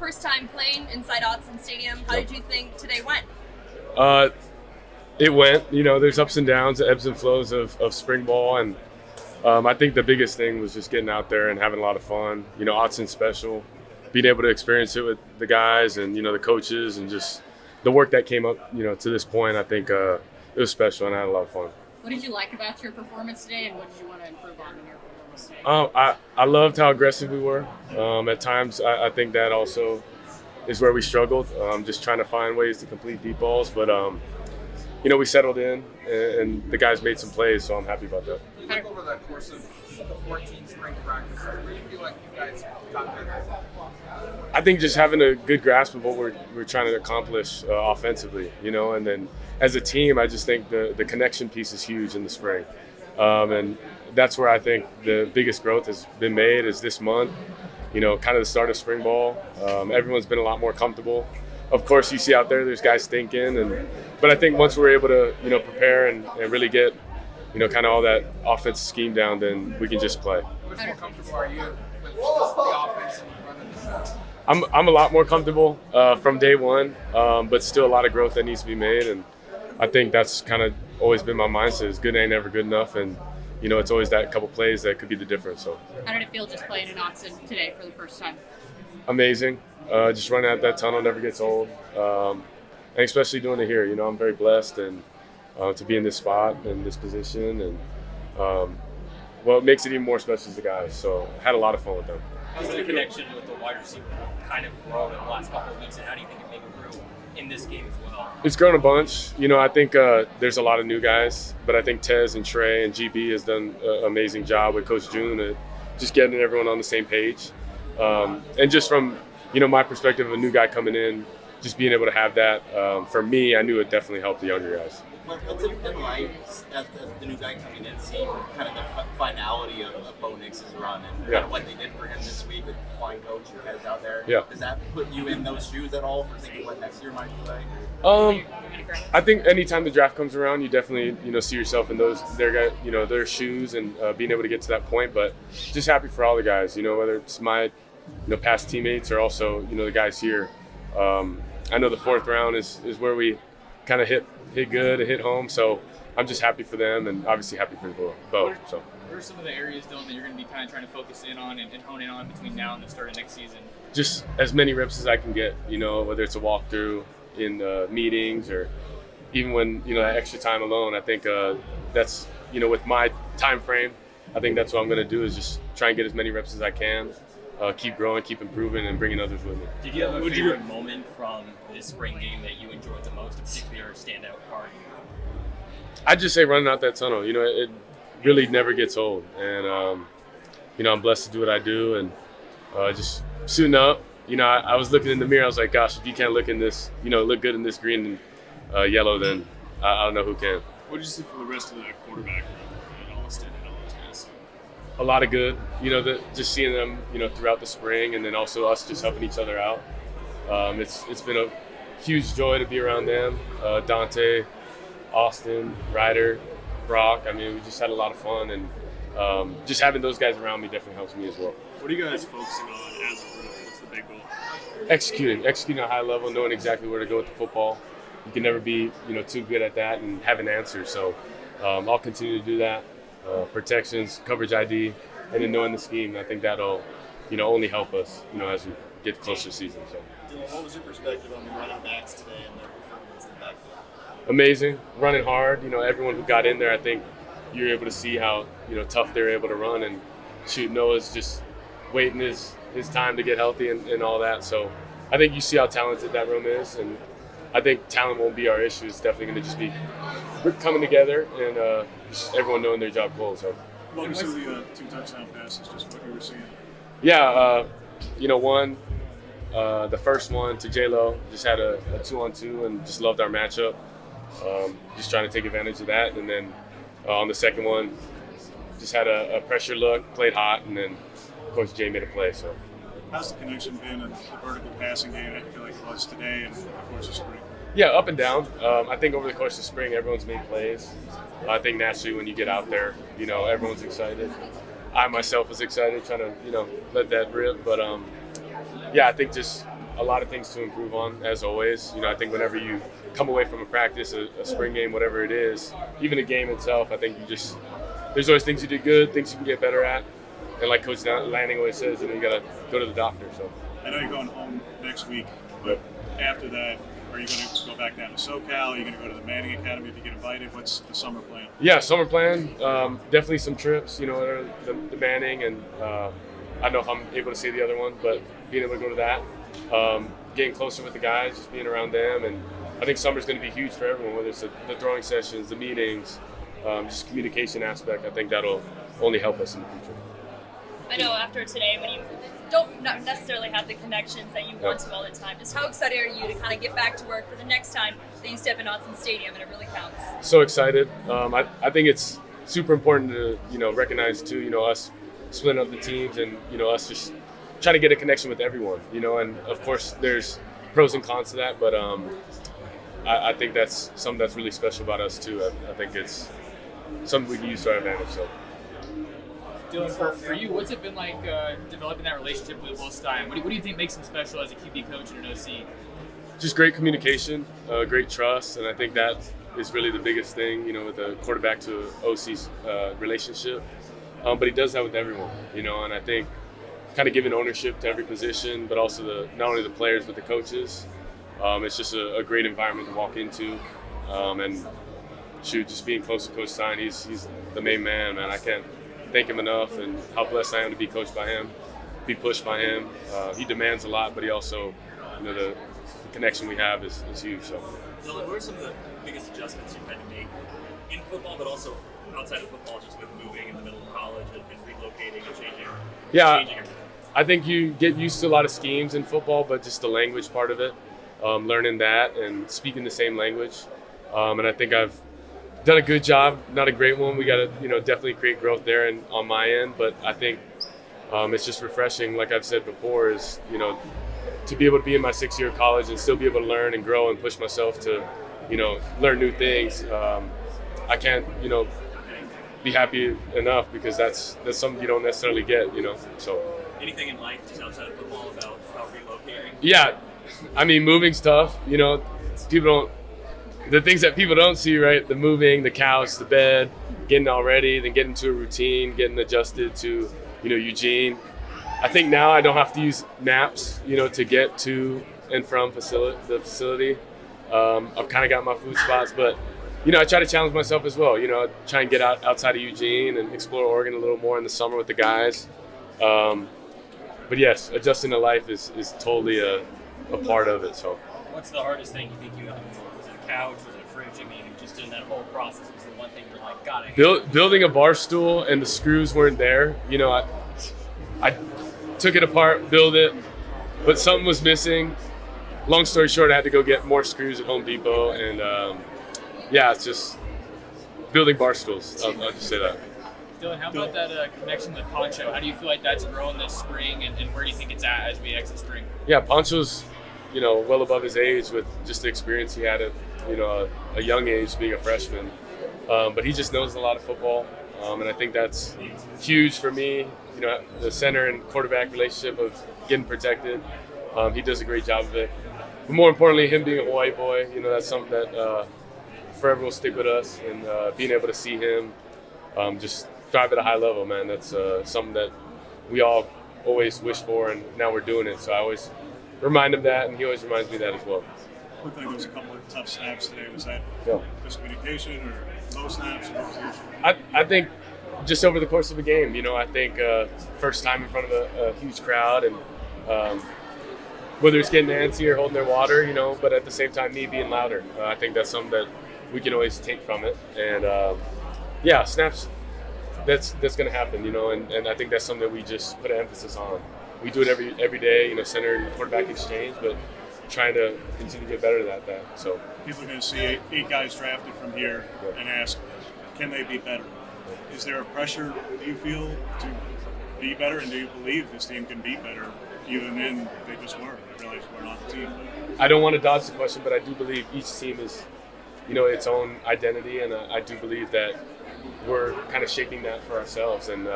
first time playing inside Autzen Stadium. How did you think today went? It went. There's ups and downs, ebbs and flows of spring ball, and I think the biggest thing was just getting out there and having a lot of fun. Autzen's special. Being able to experience it with the guys and, the coaches and just the work that came up, to this point, I think it was special and I had a lot of fun. What did you like about your performance today and what did you want to improve on in your performance today? I loved how aggressive we were. At times, I think that also is where we struggled, just trying to find ways to complete deep balls. But, we settled in and the guys made some plays, so I'm happy about that. You look over the course of the 14 spring practices, where do you feel like you guys got better? I think just having a good grasp of what we're trying to accomplish offensively, and then as a team, I just think the connection piece is huge in the spring. And that's where I think the biggest growth has been made is this month, kind of the start of spring ball. Everyone's been a lot more comfortable. Of course, you see out there's guys thinking, but I think once we're able to, prepare and really get, kind of all that offensive scheme down, then we can just play. How much more comfortable are you with just the offense and running the show? I'm a lot more comfortable from day one, but still a lot of growth that needs to be made, and I think that's kind of always been my mindset: is good ain't never good enough, and it's always that couple plays that could be the difference. So, how did it feel just playing in Autzen today for the first time? Amazing. Just running out that tunnel never gets old, and especially doing it here. I'm very blessed and to be in this spot and this position, and it makes it even more special as the guys. So, had a lot of fun with them. How's the connection with the wide receiver kind of grown in the last couple of weeks, and how do you think it maybe grew in this game as well? It's grown a bunch. I think there's a lot of new guys, but I think Tez and Trey and GB has done an amazing job with Coach June at just getting everyone on the same page. And just from, my perspective of a new guy coming in, just being able to have that, for me, I knew it definitely helped the younger guys. What's it been like as the new guy coming in, seeing kind of the finality of Bo Nix's run and kind of what they did for him this week with the flying coach and guys out there? Yeah. Does that put you in those shoes at all for thinking what next year might be like? I think anytime the draft comes around, you definitely see yourself in their shoes and being able to get to that point. But just happy for all the guys, whether it's my past teammates or also the guys here. I know the fourth round is where we kind of hit good and hit home, so I'm just happy for them and obviously happy for Bo. So. What are some of the areas, Dillon, that you're going to be kind of trying to focus in on and hone in on between now and the start of next season? Just as many reps as I can get, whether it's a walkthrough in meetings or even when, that extra time alone. I think that's, with my time frame, I think that's what I'm going to do is just try and get as many reps as I can, keep growing, keep improving, and bringing others with me. Did you have a favorite moment from this spring game that you enjoyed the most, a particular standout part? I'd just say running out that tunnel. It really never gets old. And, I'm blessed to do what I do and just suiting up. I was looking in the mirror. I was like, gosh, if you can't look in this, look good in this green and yellow, then I don't know who can. What did you see for the rest of the quarterback room and Austin and all those guys? A lot of good. Just seeing them, throughout the spring, and then also us just helping each other out. It's been a huge joy to be around them. Dante, Austin, Ryder, Brock. I mean, we just had a lot of fun, and just having those guys around me definitely helps me as well. What are you guys focusing on as a group? What's the big goal? Executing at a high level, knowing exactly where to go with the football. You can never be, too good at that and have an answer. So I'll continue to do that. Protections, coverage ID, and then knowing the scheme. I think that'll, only help us, as we get closer to season. So. Dylan, what was your perspective on the running backs today and their performance in the backfield? Amazing, running hard. Everyone who got in there, I think you're able to see how tough they're able to run. And shoot, Noah's just waiting his time to get healthy and all that. So I think you see how talented that room is, and I think talent won't be our issue. It's definitely going to just be coming together and just everyone knowing their job goals. So. What was the 2 touchdown passes? Just what you were seeing. Yeah, one. The first one to J-Lo, just had a 2-on-2 and just loved our matchup. Just trying to take advantage of that. And then on the second one, just had a pressure look, played hot, and then Coach Jay made a play. So. How's the connection been in the vertical passing game? I feel like it was today and of course the spring. Yeah, up and down. I think over the course of spring, everyone's made plays. I think naturally when you get out there, everyone's excited. I myself was excited, trying to, let that rip. But, I think just a lot of things to improve on, as always. I think whenever you come away from a practice, a spring game, whatever it is, even a game itself, I think there's always things you did good, things you can get better at. And like Coach Lanning always says, you got to go to the doctor. So I know you're going home next week, but after that, are you going to go back down to SoCal? Are you going to go to the Manning Academy if you get invited? What's the summer plan? Yeah, summer plan. Definitely some trips, the Manning, and I don't know if I'm able to see the other one, but being able to go to that, getting closer with the guys, just being around them. And I think summer's going to be huge for everyone, whether it's the throwing sessions, the meetings, just communication aspect. I think that'll only help us in the future. I know after today, when you don't not necessarily have the connections that you want to all the time, just how excited are you to kind of get back to work for the next time that you step in Autzen Stadium and it really counts? So excited. I think it's super important to recognize too, us splitting up the teams and us just trying to get a connection with everyone. And of course there's pros and cons to that, but I think that's something that's really special about us too. I think it's something we can use to our advantage. So. Dillon, for you, what's it been like developing that relationship with Will Stein? What do you think makes him special as a QB coach and an OC? Just great communication, great trust, and I think that is really the biggest thing, with the quarterback to OC's relationship. But he does that with everyone, and I think kind of giving ownership to every position, but also not only the players but the coaches. It's just a great environment to walk into, and just being close to Coach Stein, he's the main man, man. I can't thank him enough, and how blessed I am to be coached by him, be pushed by him. He demands a lot, but he also, the connection we have is huge. So, Dillon, what are some of the biggest adjustments you've had to make in football, but also outside of football, just with moving in the middle of college and relocating and changing? Yeah, I think you get used to a lot of schemes in football, but just the language part of it, learning that and speaking the same language, and I think I've done a good job, not a great one. We got to, definitely create growth there and on my end. But I think it's just refreshing, like I've said before, is, to be able to be in my 6th year of college and still be able to learn and grow and push myself to, learn new things. I can't, be happy enough because that's something you don't necessarily get, So. Anything in life just outside of football about relocating? Yeah, I mean, moving stuff. The things that people don't see, right? The moving, the couch, the bed, getting all ready, then getting to a routine, getting adjusted to, Eugene. I think now I don't have to use naps, to get to and from the facility. I've kind of got my food spots, but, I try to challenge myself as well. Try and get outside of Eugene and explore Oregon a little more in the summer with the guys. But yes, adjusting to life is totally a part of it. So. What's the hardest thing you think you have to do? Was it a couch? Was it a fridge? I mean, just in that whole process, was the one thing you're like, God, I hate building a bar stool and the screws weren't there. I took it apart, built it, but something was missing. Long story short, I had to go get more screws at Home Depot, and it's just building bar stools. I'll just say that. Dillon, how about that connection with Poncho? How do you feel like that's grown this spring, and where do you think it's at as we exit spring? Yeah, Poncho's well above his age with just the experience he had at a young age being a freshman. But he just knows a lot of football, and I think that's huge for me. The center and quarterback relationship of getting protected. He does a great job of it. But more importantly, him being a Hawaii boy, that's something that forever will stick with us. And being able to see him just thrive at a high level, man, that's something that we all always wish for, and now we're doing it. So I always remind him that, and he always reminds me that as well. Looked like there was a couple of tough snaps today. Was that Yeah. miscommunication or low snaps? Or what was the issue? I think just over the course of a game, I think first time in front of a huge crowd, and whether it's getting antsy or holding their water, but at the same time, me being louder. I think that's something that we can always take from it. And snaps, that's going to happen, and I think that's something that we just put an emphasis on. We do it every day, center and quarterback exchange, but trying to continue to get better at that. So People are going to see eight guys drafted from here and ask, can they be better? Is there a pressure, do you feel, to be better, and do you believe this team can be better? Even then, they just weren't. I realize we're not the team. I don't want to dodge the question, but I do believe each team is, its own identity, and I do believe that we're kind of shaping that for ourselves. And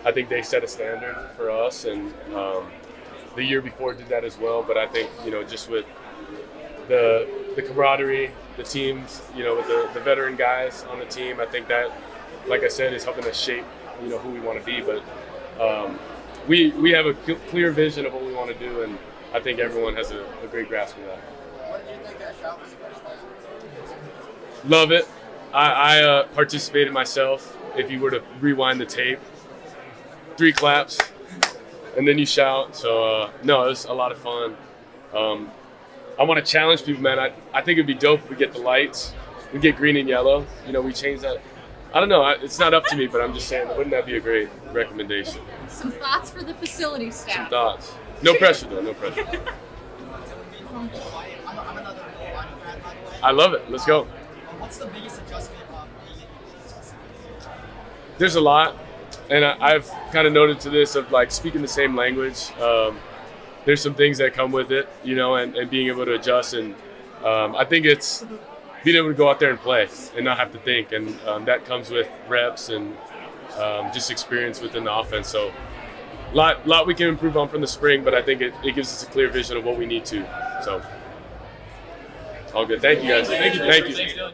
I think they set a standard for us, and the year before did that as well. But I think, just with the camaraderie, the teams, with the veteran guys on the team, I think that, like I said, is helping us shape, who we want to be. But we have a clear vision of what we want to do, and I think everyone has a great grasp of that. What did you think of that shot for the first time? Love it. I participated myself. If you were to rewind the tape, 3 claps, and then you shout. So, no, it was a lot of fun. I want to challenge people, man. I think it'd be dope if we get the lights. We get green and yellow. We change that. I don't know. It's not up to me, but I'm just saying, wouldn't that be a great recommendation? Some thoughts for the facility Some staff. thoughts. No pressure, though. No pressure. I'm another line grad, by the way. I love it. Let's go. What's the biggest adjustment being in Eugene specifically? There's a lot, and I've kind of noted to this of like speaking the same language. There's some things that come with it, and being able to adjust. And I think it's being able to go out there and play and not have to think. And that comes with reps and just experience within the offense. So lot we can improve on from the spring, but I think it gives us a clear vision of what we need to. So all good. Thank you guys. Thank you. Thank you. Thanks, Dillon.